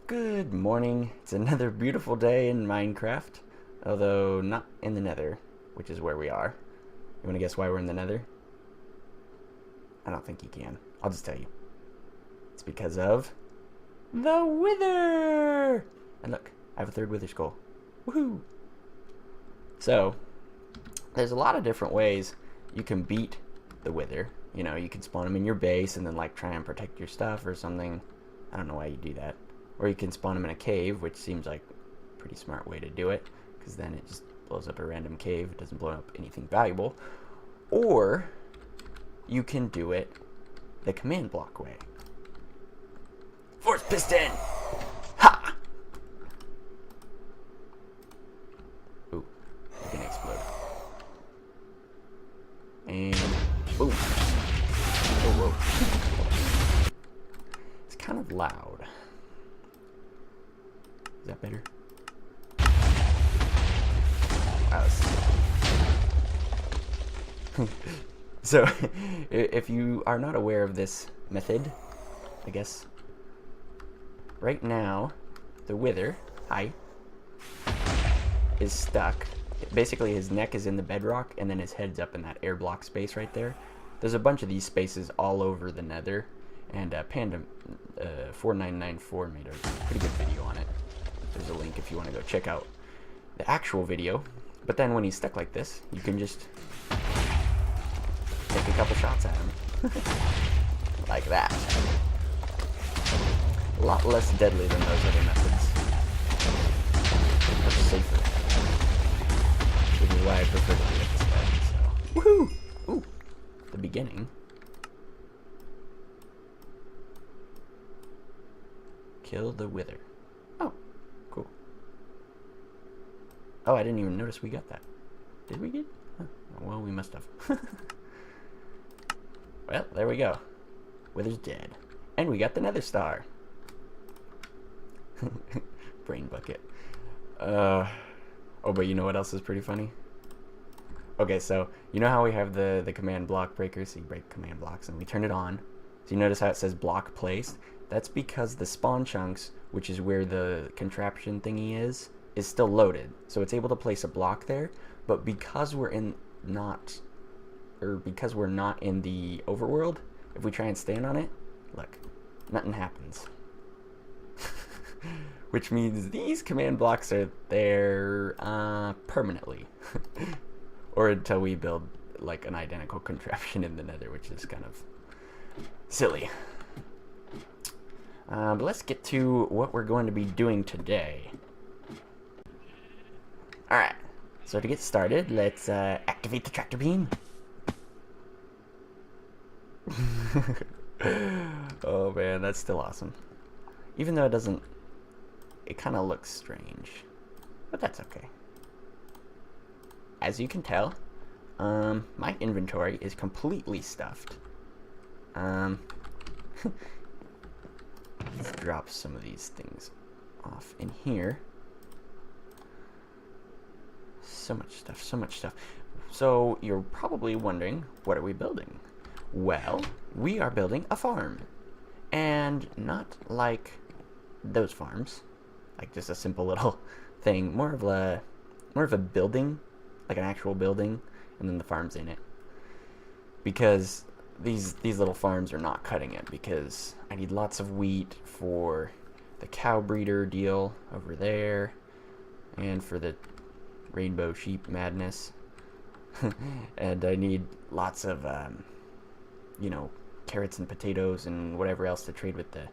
Good morning. It's another beautiful day in Minecraft, although not in the Nether, which is where we are. You want to guess why we're in the Nether? I don't think you can. I'll just tell you. It's because of the Wither! And look, I have a third Wither skull. Woohoo! So, there's a lot of different ways you can beat the Wither. You know, you can spawn them in your base and then like try and protect your stuff or something. I don't know why you do that. Or you can spawn them in a cave, which seems like a pretty smart way to do it, because then it just blows up a random cave. It doesn't blow up anything valuable. Or you can do it the command block way. Force piston! Ha! Ooh, you're gonna explode. And boom. Oh, whoa. It's kind of loud. Is that better? So, if you are not aware of this method, I guess, right now, the Wither, is stuck. Basically, his neck is in the bedrock, and then his head's up in that air block space right there. There's a bunch of these spaces all over the Nether, and Panda 4994 made a pretty good video on it. There's a link if you want to go check out the actual video. But then when he's stuck like this, you can just take a couple shots at him. Like that. A lot less deadly than those other methods. Much safer. Which is why I prefer to do it this way. So. Woohoo! Ooh! The beginning. Kill the Wither. Oh. Cool. Oh, I didn't even notice we got that. Did we get? Huh. Well, we must have. Well, there we go. Wither's dead. And we got the Nether Star. Brain bucket. Oh, but you know what else is pretty funny? Okay, so you know how we have the command block breaker, so you break command blocks, and we turn it on. So you notice how it says block placed? That's because the spawn chunks, which is where the contraption thingy is still loaded. So it's able to place a block there, but because we're not in the overworld, if we try and stand on it, look, nothing happens. Which means these command blocks are there permanently. Or until we build like an identical contraption in the Nether, which is kind of silly. But let's get to what we're going to be doing today. Alright, so to get started, let's activate the tractor beam. Oh man, that's still awesome. Even though it kind of looks strange, but that's okay. As you can tell, my inventory is completely stuffed. Let's drop some of these things off in here. So much stuff, so much stuff. So you're probably wondering, what are we building? Well, we are building a farm. And not like those farms, like just a simple little thing, more of a building, like an actual building, and then the farm's in it. Because these little farms are not cutting it, because I need lots of wheat for the cow breeder deal over there, and for the rainbow sheep madness. And I need lots of you know, carrots and potatoes and whatever else to trade with the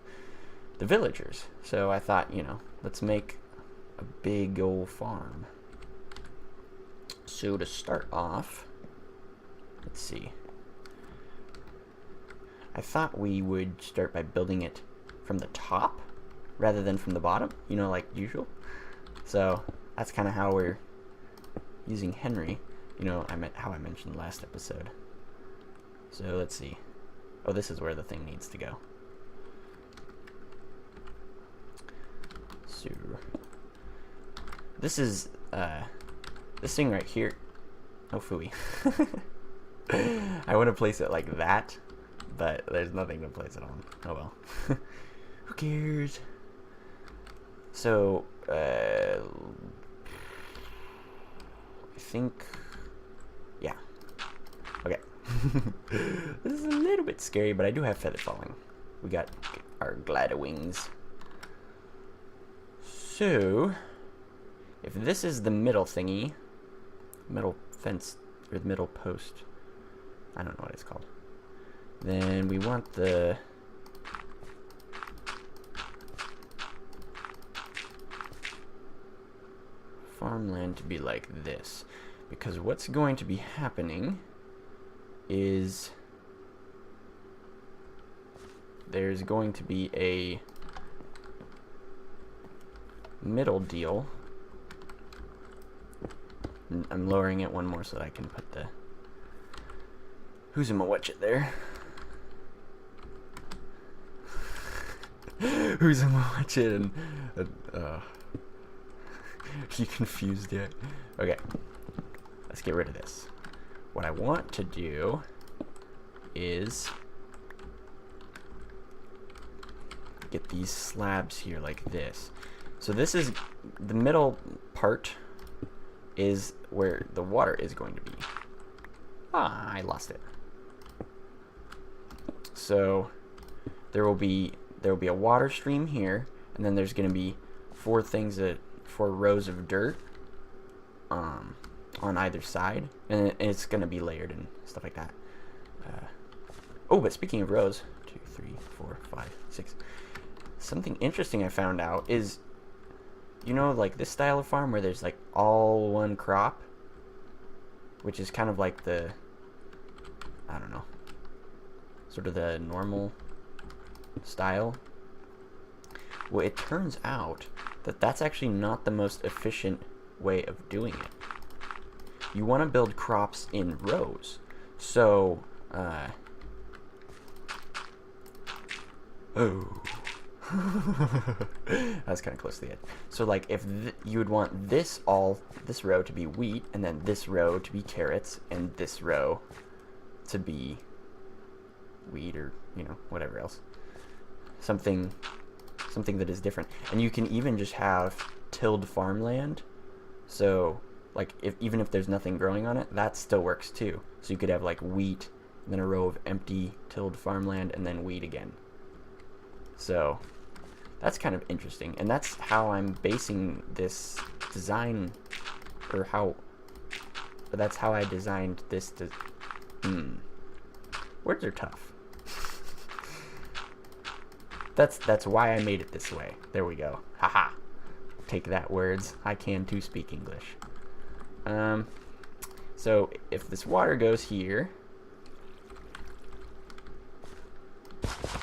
villagers. So I thought, you know, let's make a big old farm. So to start off, let's see. I thought we would start by building it from the top rather than from the bottom, you know, like usual. So that's kind of how we're using Henry, you know, how I mentioned last episode. So let's see. Oh, this is where the thing needs to go. So this is this thing right here. Oh, phooey. I want to place it like that, but there's nothing to place it on. Oh well. Who cares? So, I think, yeah. Okay. This is a little bit scary, but I do have feather falling. We got our glider wings. So, if this is the middle thingy, middle fence, or the middle post, I don't know what it's called, then we want the farmland to be like this, because what's going to be happening is there's going to be a middle deal. I'm lowering it one more so that I can put the who's in my watch it there. Who's in my watch it and you confused yet? Okay, let's get rid of this. What I want to do is get these slabs here like this. So this is the middle part is where the water is going to be. Ah, I lost it. So there will be a water stream here, and then there's going to be four rows of dirt on either side, and it's going to be layered and stuff like that. Oh, but speaking of rows, 2, 3, 4, 5, 6. Something interesting I found out is, you know, like this style of farm where there's like all one crop, which is kind of like the, I don't know, sort of the normal style. Well, it turns out that that's actually not the most efficient way of doing it. You want to build crops in rows. So, oh. That's kind of close to the edge. So like if you would want this row to be wheat, and then this row to be carrots, and this row to be wheat, or you know, whatever else, something that is different. And you can even just have tilled farmland, so like even if there's nothing growing on it, that still works too. So you could have like wheat, and then a row of empty tilled farmland, and then wheat again. So that's kind of interesting, and that's how I'm basing this design, or that's how I designed this. Words are tough. That's why I made it this way. There we go. Haha. Take that, words. I can too speak English. So if this water goes here,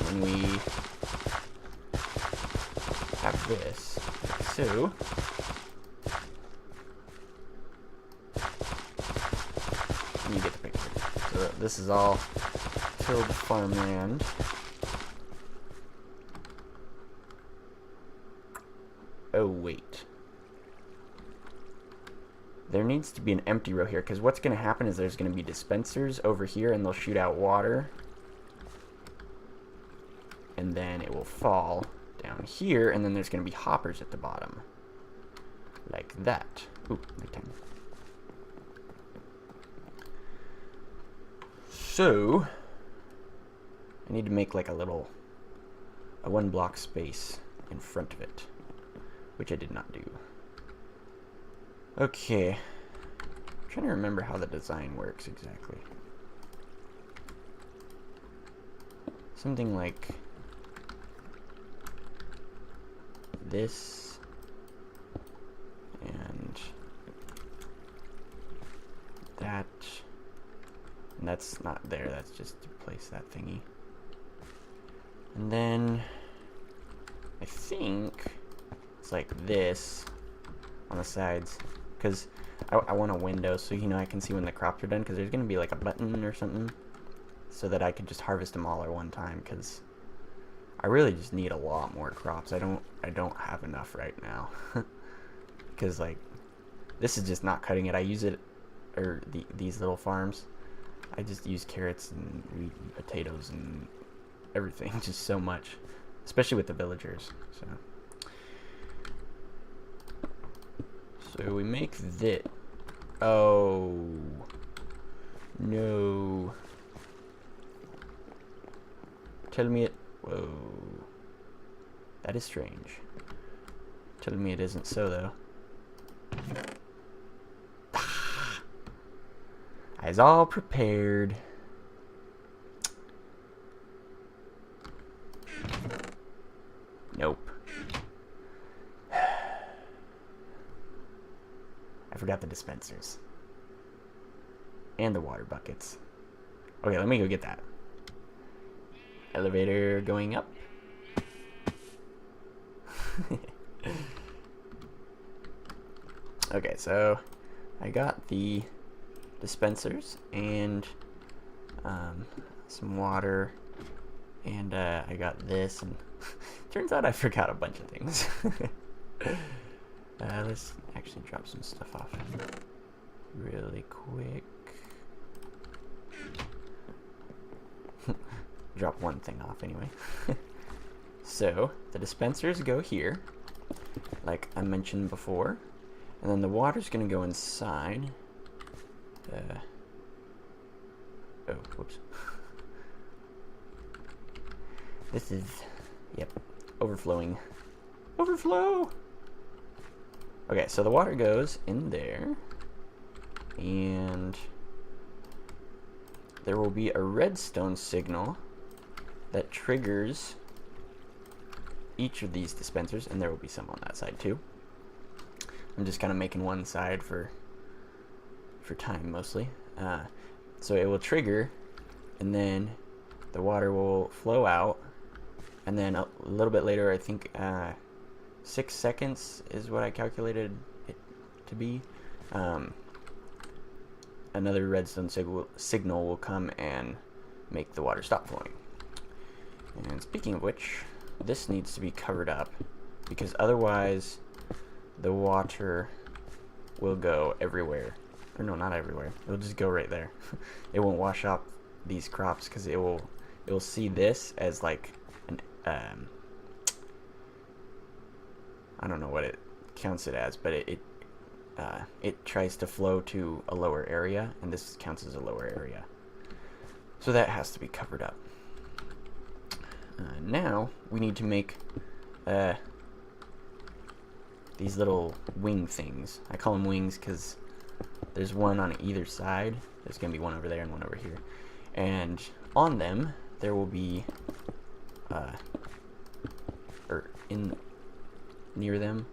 and we have this, so you get the picture. So this is all tilled farmland. Oh wait, there needs to be an empty row here, because what's going to happen is there's going to be dispensers over here, and they'll shoot out water, and then it will fall down here, and then there's going to be hoppers at the bottom, like that. Ooh, my time. So I need to make like a 1 block space in front of it, which I did not do. Okay, I'm trying to remember how the design works exactly. Something like this, and that, and that's not there, that's just to place that thingy. And then I think it's like this on the sides, because I want a window so you know I can see when the crops are done, because there's going to be like a button or something so that I could just harvest them all at one time, because I really just need a lot more crops. I don't have enough right now. Because like this is just not cutting it. I use it, or these little farms, I just use carrots and wheat and potatoes and everything, just so much, especially with the villagers. So So we make this. Oh. No. Tell me it. Whoa. That is strange. Tell me it isn't so, though. I was all prepared. Nope. I forgot the dispensers. And the water buckets. Okay, let me go get that. Elevator going up. Okay, so I got the dispensers and some water, and I got this, and turns out I forgot a bunch of things. Let's actually drop some stuff off really quick. Drop one thing off anyway. So the dispensers go here, like I mentioned before, and then the water's gonna go inside. Oh, whoops. This is, yep, overflowing. Overflow! Okay, so the water goes in there, and there will be a redstone signal that triggers each of these dispensers, and there will be some on that side too. I'm just kind of making one side for time mostly. So it will trigger, and then the water will flow out, and then a little bit later, I think 6 seconds is what I calculated it to be, another redstone signal will come and make the water stop flowing. And speaking of which, this needs to be covered up, because otherwise the water will go everywhere. Or no, not everywhere. It'll just go right there. It won't wash out these crops, because it will see this as like an I don't know what it counts it as, but it tries to flow to a lower area, and this counts as a lower area. So that has to be covered up. Now we need to make these little wing things. I call them wings because there's one on either side. There's going to be one over there and one over here. And on them, there will be, or in near them,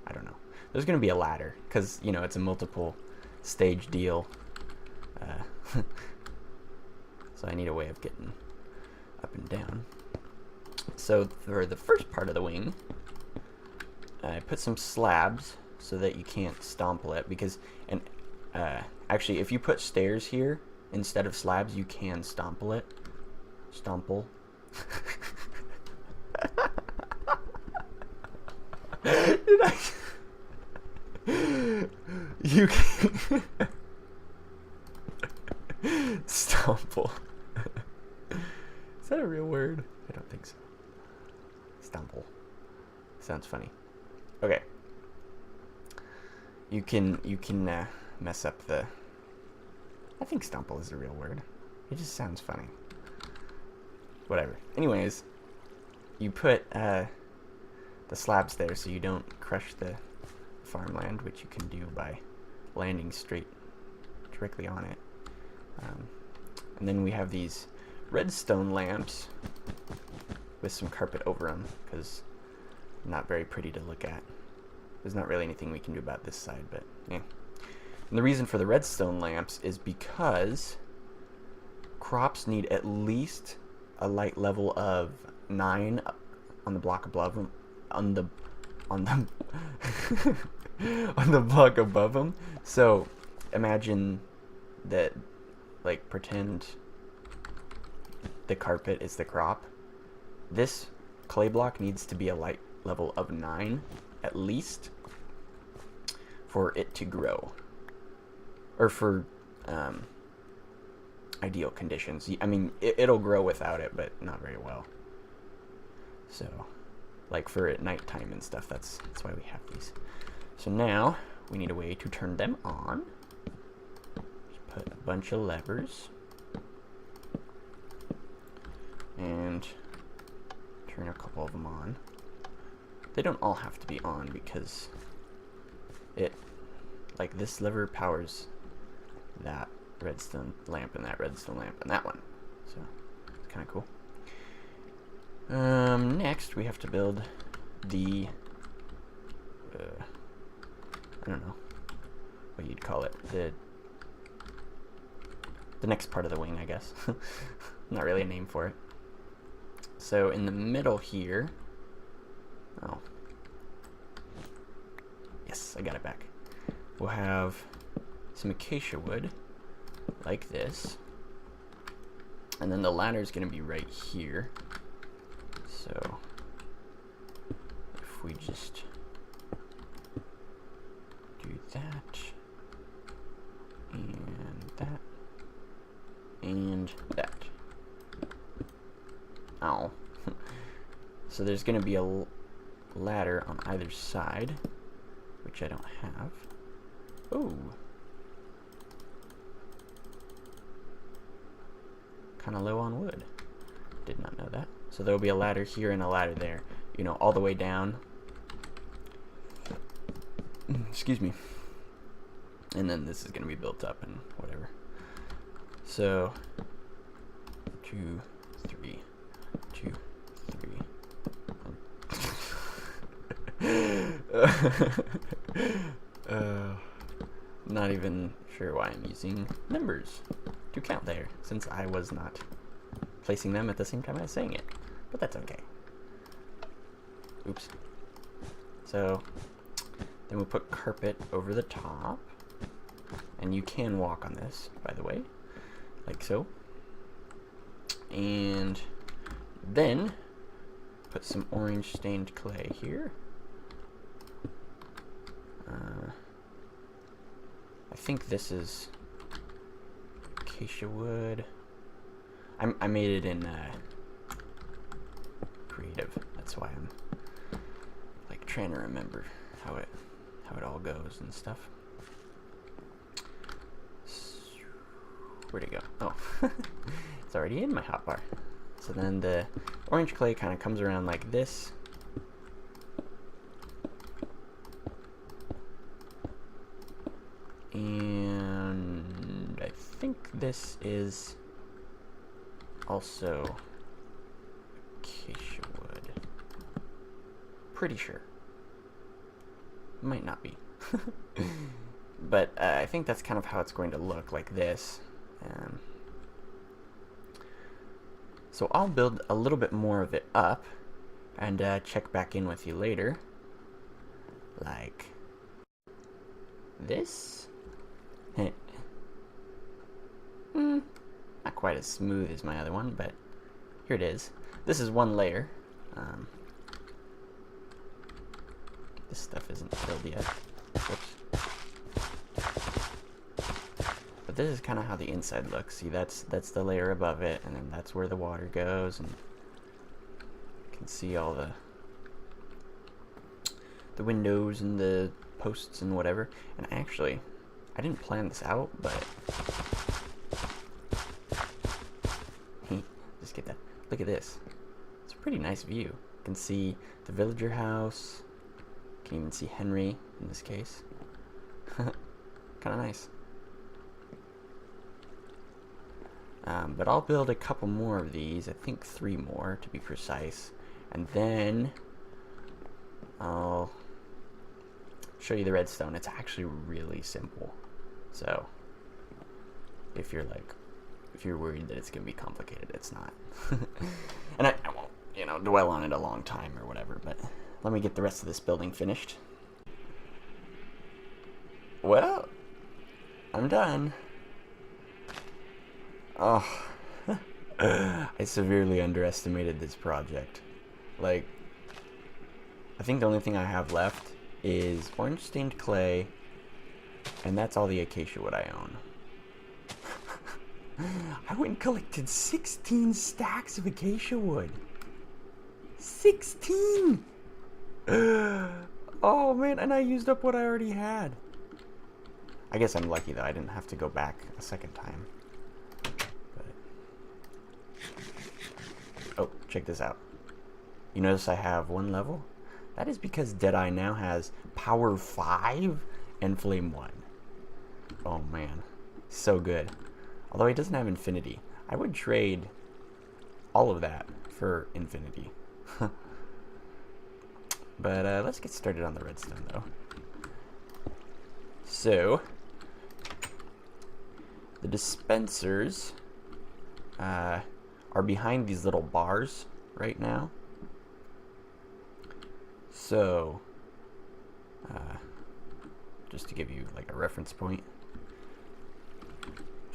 I don't know. There's going to be a ladder because, you know, it's a multiple stage deal. So I need a way of getting up and down. So for the first part of the wing, I put some slabs so that you can't stomple it, because, and actually if you put stairs here instead of slabs, you can stomple it. Stomple. Did I? You can stomple. Is that a real word? I don't think so. Stumble. Sounds funny. Okay. You can mess up the. I think stumble is a real word. It just sounds funny. Whatever. Anyways, you put the slabs there so you don't crush the farmland, which you can do by landing directly on it. And then we have these redstone lamps with some carpet over them, because not very pretty to look at. There's not really anything we can do about this side, but yeah. And the reason for the redstone lamps is because crops need at least a light level of 9 on the block above them, on the on the block above them. So imagine that, like, pretend the carpet is the crop. This clay block needs to be a light level of 9 at least for it to grow, or for ideal conditions. I mean, it'll grow without it, but not very well. So, like for at nighttime and stuff, that's why we have these. So now we need a way to turn them on. Just put a bunch of levers. And turn a couple of them on. They don't all have to be on because like this lever powers that redstone lamp and that redstone lamp and that one. So it's kind of cool. Next we have to build the I don't know what you'd call it, the next part of the wing, I guess. Not really a name for it. So in the middle here, oh yes, I got it back. We'll have some acacia wood like this, and then the ladder is going to be right here. So if we just do that and that and that. Ow. So there's going to be a ladder on either side, which I don't have. Oh. Kind of low on wood. Did not know that. So there'll be a ladder here and a ladder there, you know, all the way down. Excuse me. And then this is going to be built up and whatever. So 2, 3, 2, 3. Not even sure why I'm using numbers to count there, since I was not placing them at the same time I was saying it. But that's okay. Oops. So then we'll put carpet over the top. And you can walk on this, by the way. Like so. And then put some orange stained clay here. I think this is acacia wood. I made it in creative. That's why I'm like trying to remember how it all goes and stuff. Where'd it go? Oh, it's already in my hotbar. So then the orange clay kind of comes around like this. And I think this is also acacia wood. Pretty sure. Might not be. But I think that's kind of how it's going to look, like this. So I'll build a little bit more of it up and check back in with you later. Like this. Not quite as smooth as my other one, but here it is. This is one layer. This stuff isn't filled yet. Whoops. But this is kind of how the inside looks. See, that's the layer above it, and then that's where the water goes, and you can see all the windows and the posts and whatever. And actually, I didn't plan this out, but just get that. Look at this. It's a pretty nice view. You can see the villager house. You can even see Henry in this case. Kind of nice. But I'll build a couple more of these. I think 3 more to be precise. And then I'll show you the redstone. It's actually really simple. So if you're worried that it's gonna be complicated, it's not. And I won't, you know, dwell on it a long time or whatever, but let me get the rest of this building finished. Well, I'm done. Oh, I severely underestimated this project. Like, I think the only thing I have left is orange stained clay, and that's all the acacia wood I own. I went and collected 16 stacks of acacia wood. 16! Oh man, and I used up what I already had. I guess I'm lucky though. I didn't have to go back a second time. But... oh, check this out. You notice I have 1 level? That is because Deadeye now has Power 5 and Flame 1. Oh man, so good. Although he doesn't have Infinity. I would trade all of that for Infinity. But let's get started on the redstone though. So, the dispensers are behind these little bars right now. So, just to give you like a reference point.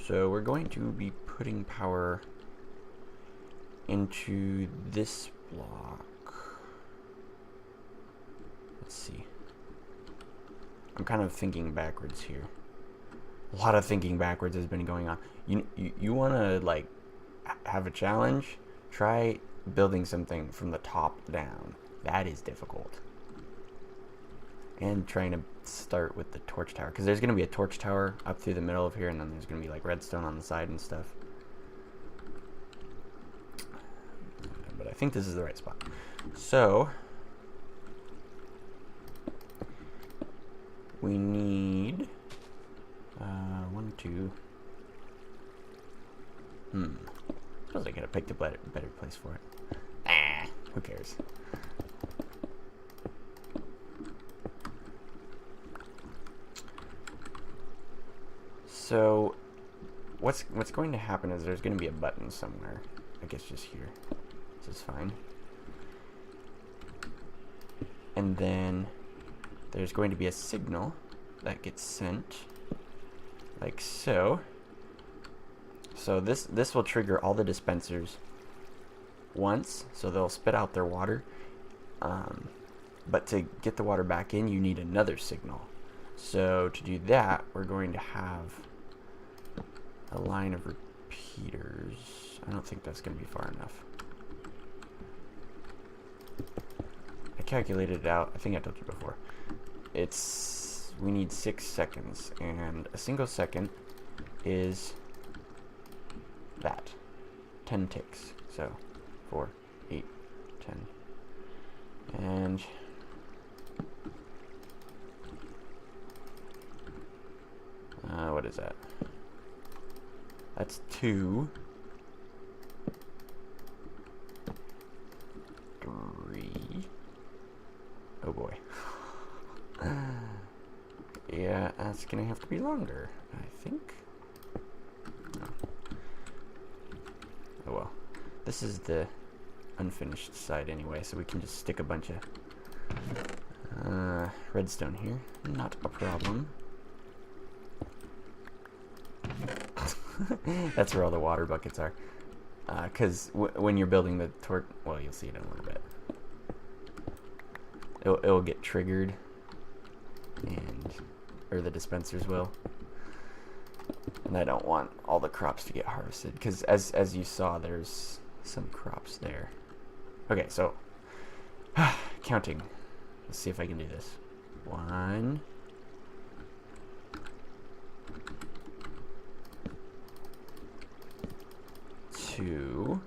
So we're going to be putting power into this block. Let's see. I'm kind of thinking backwards here. A lot of thinking backwards has been going on. You want to like have a challenge? Try building something from the top down. That is difficult. And trying to start with the torch tower, because there's going to be a torch tower up through the middle of here, and then there's going to be like redstone on the side and stuff. But I think this is the right spot. So we need 1, 2. Suppose I could have picked a better place for it. Who cares? So what's going to happen is there's going to be a button somewhere. I guess just here. This is fine. And then there's going to be a signal that gets sent like so. So this will trigger all the dispensers once, so they'll spit out their water. But to get the water back in, you need another signal. So to do that, we're going to have a line of repeaters. I don't think that's going to be far enough. I calculated it out. I think I told you before. We need 6 seconds, and a single second is that. 10 ticks. So 4, 8, 10. And what is that? That's 2, 3. Oh boy. Yeah, that's gonna have to be longer, I think. Oh. Oh well. This is the unfinished side anyway, so we can just stick a bunch of redstone here. Not a problem. That's where all the water buckets are. Because when you're building the torch, well, you'll see it in a little bit. It'll get triggered, or the dispensers will. And I don't want all the crops to get harvested, because as you saw, there's some crops there. Okay, so counting. Let's see if I can do this. 1, 2.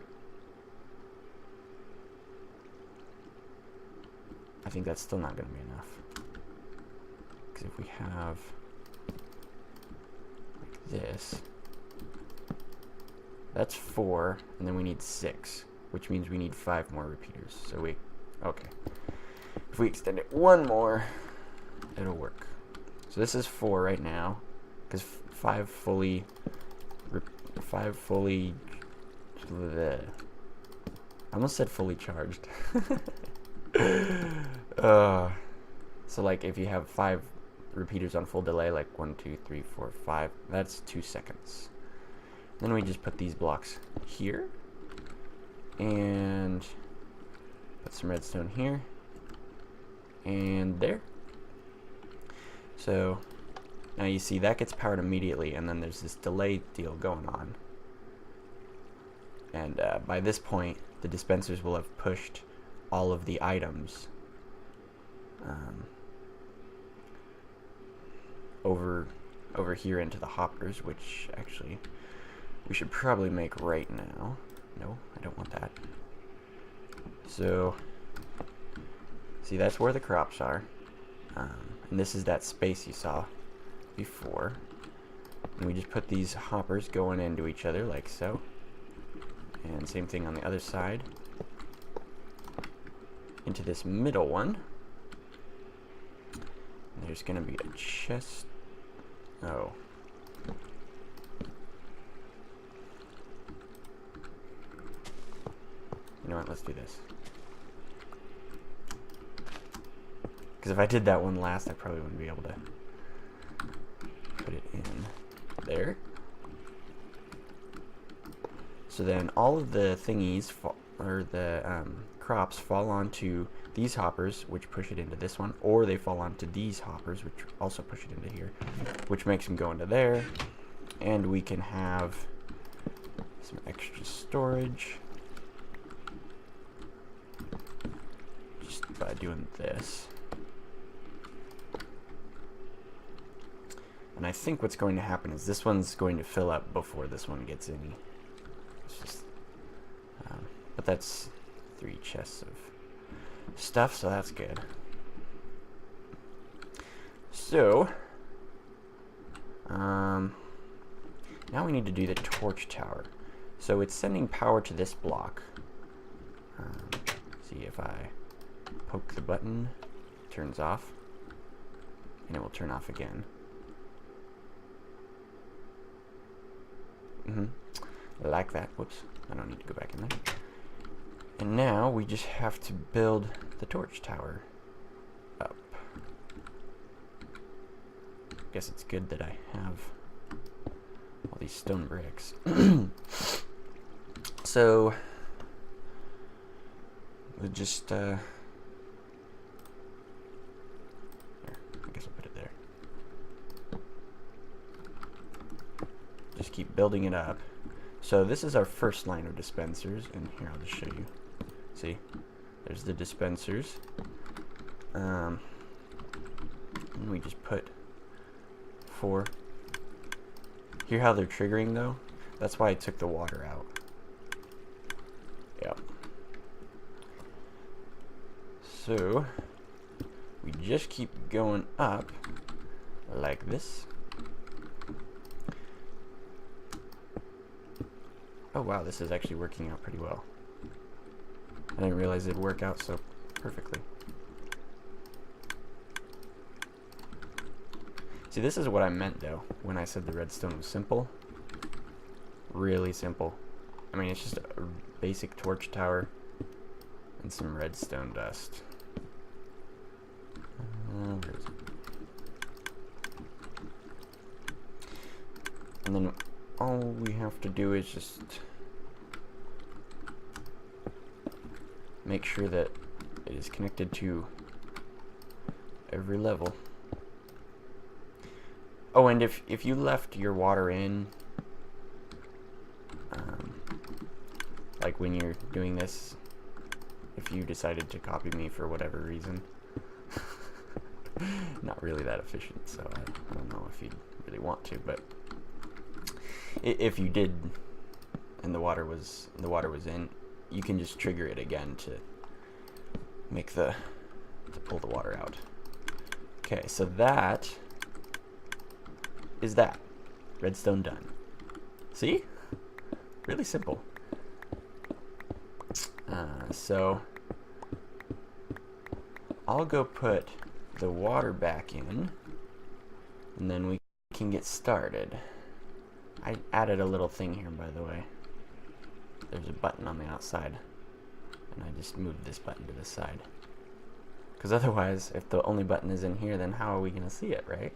I think that's still not going to be enough. Because if we have like this, that's 4, and then we need 6, which means we need 5 more repeaters. So okay. If we extend it 1 more, it'll work. So this is 4 right now, because 5 fully. I almost said fully charged. So like if you have 5 repeaters on full delay, like 1, 2, 3, 4, 5, that's 2 seconds. Then we just put these blocks here and put some redstone here and there. So now you see that gets powered immediately, and then there's this delay deal going on. And by this point, the dispensers will have pushed all of the items over over here into the hoppers, which actually we should probably make right now. No, I don't want that. So, see, that's where the crops are. And this is that space you saw before. And we just put these hoppers going into each other like so. And same thing on the other side. Into this middle one. And there's going to be a chest. Oh. You know what? Let's do this. Because if I did that one last, I probably wouldn't be able to put it in there. So then all of the thingies, or the crops, fall onto these hoppers, which push it into this one, or they fall onto these hoppers, which also push it into here, which makes them go into there. And we can have some extra storage just by doing this. And I think what's going to happen is this one's going to fill up before this one gets any. It's just, but that's 3 chests of stuff, so that's good. So, now we need to do the torch tower. So it's sending power to this block. See if I poke the button, it turns off, and it will turn off again. Like that. Whoops. I don't need to go back in there. And now we just have to build the torch tower up. Guess it's good that I have all these stone bricks. So we'll just here, I guess I'll put it there. Just keep building it up. So this is our first line of dispensers, and here I'll just show you. See, there's the dispensers. And we just put 4. Hear how they're triggering though? That's why I took the water out. Yep. So we just keep going up like this. Oh wow, this is actually working out pretty well. I didn't realize it'd work out so perfectly. See, this is what I meant though when I said the redstone was simple. Really simple. I mean, it's just a basic torch tower and some redstone dust. Where is it? And then all we have to do is just make sure that it is connected to every level. Oh, and if you left your water in, like when you're doing this, if you decided to copy me for whatever reason, not really that efficient, so I don't know if you'd really want to, but if you did and the water was in, you can just trigger it again to make to pull the water out. Okay, so that is that. Redstone done. See? Really simple. So I'll go put the water back in, and then we can get started. I added a little thing here, by the way. There's a button on the outside, and I just moved this button to the side. Because otherwise, if the only button is in here, then how are we going to see it, right?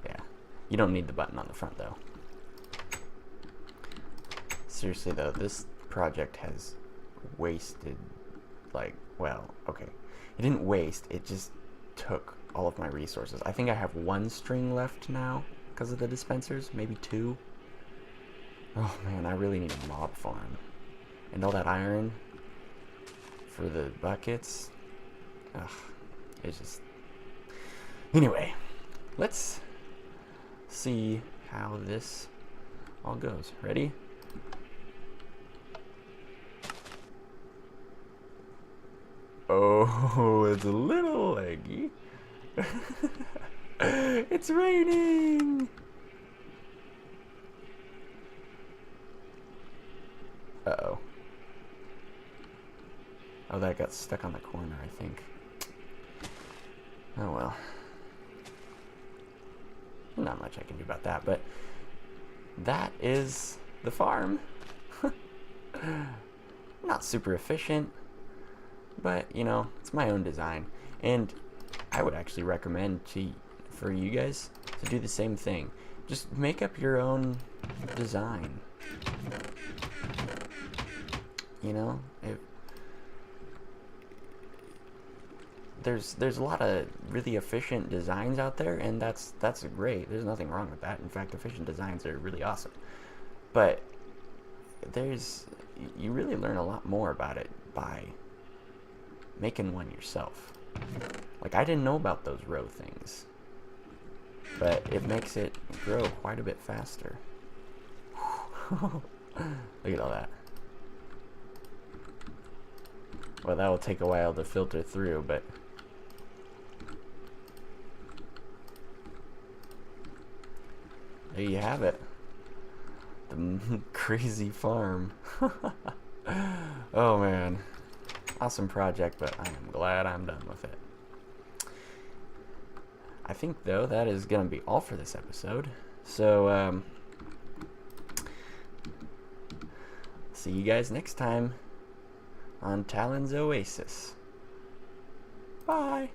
Yeah. You don't need the button on the front, though. Seriously, though, this project has wasted, like, well, okay. It didn't waste, it just took all of my resources. I think I have 1 string left now because of the dispensers, maybe 2. Oh man, I really need a mob farm. And all that iron for the buckets. Ugh, it's just... Anyway, let's see how this all goes. Ready? Oh, it's a little leggy. It's raining. Uh-oh. Oh, that got stuck on the corner, I think. Oh well. Not much I can do about that, but that is the farm. Not super efficient, but you know, it's my own design, and I would actually recommend for you guys to do the same thing. Just make up your own design. You know, there's a lot of really efficient designs out there, and that's great. There's nothing wrong with that. In fact, efficient designs are really awesome. But you really learn a lot more about it by making one yourself. Like, I didn't know about those row things, but it makes it grow quite a bit faster. Look at all that. Well, that will take a while to filter through, but there you have it. The crazy farm. Oh man. Awesome project, but I am glad I'm done with it. I think, though, that is going to be all for this episode. So, see you guys next time on Talon's Oasis. Bye!